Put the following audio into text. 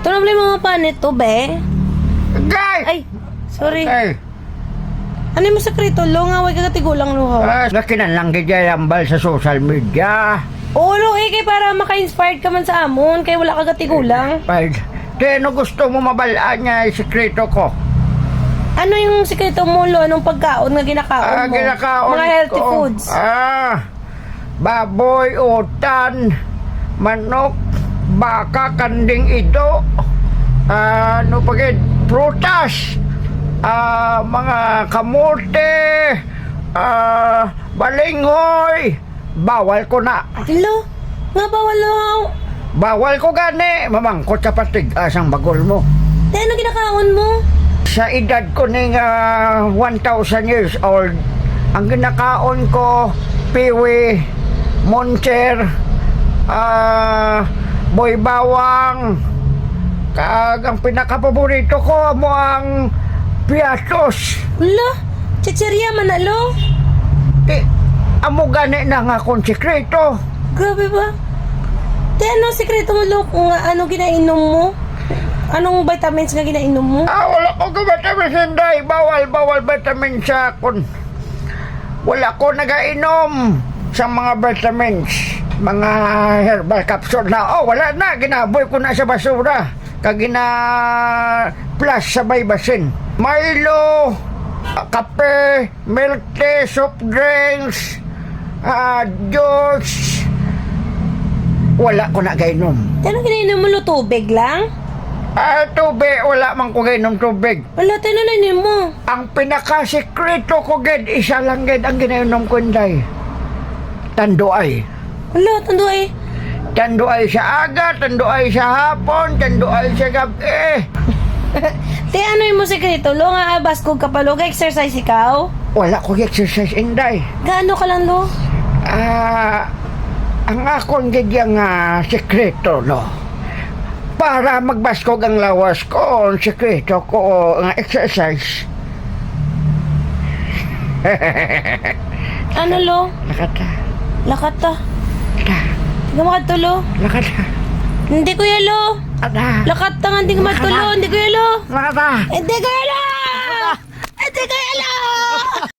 Ito na mga panit to, be. Gay! Ay, sorry. Ay, Ano mo sekreto, lo? Nga, huwag kagatigulang, lo, ha? nakinanlang kaya lambal sa social media. Oo, lo, kay para maka-inspired ka man sa amon, kaya wala kagatigulang. Ay, ano gusto mo mabalaan niya yung sekreto ko? Ano yung sekreto mo, lo? Anong pagkaon nga ginakaon mo? Ginakaon Mga healthy ko. foods. Baboy, utan, manok, baka, kanding ito, ano pagid, prutas, mga kamote, balinghoy, bawal ko na. Lo, nga bawal, lo. Bawal ko gani, mamangkot sa patig asang bagol mo. Di, ano ginakaon mo? Sa edad ko ning 1,000 years old, ang ginakaon ko, piwi, moncher, boy bawang, kag ang pinakapaborito ko mo ang piatos. Lo, chichirya man na, lo. Amo gani na nga kong sekreto. Grabe ba? Di, ano sekreto mo, lo? Kung ano ginainom mo? Anong vitamins nga ginainom mo? Wala ko vitamins hindi. Bawal vitamins sa akon. Wala ko nagainom sa mga vitamins. Mga herbal capsule na. Wala na. Ginaboy ko na sa basura. Kag plus sa baybasin. Milo, kape, milk tea, soft drinks, juice. Wala ko nagainom. Di, ano ginainom mo, lo? Tubig lang? Tubig, wala man ko gainom tubig. Wala, tinananin mo. Ang pinakasekreto ko, ged, isa lang, ged, ang ginainom ko, inday. Tanduay. Wala, tando eh. Tanduay sa aga, tanduay sa hapon, tanduay sa gabi. Te, ano yung mo sekreto? Lo, nga baskog ka pa, lo. Ga-exercise ikaw? Wala ko exercise, inday. Gaano ka lang, lo? Ang akong ged yung sekreto, no? Para magbaskog ang lawas ko, ang sekreto ko, ang exercise. Ano, lo? Lakata. Lakata. Ta. Hindi ka makatulo. Lakata. Hindi, kuya, lo. Ada. Lakata nga, hindi ka makatulo. Hindi, kuya, lo. Lakata. Hindi, kuya, lo. Hindi, kuya, lo.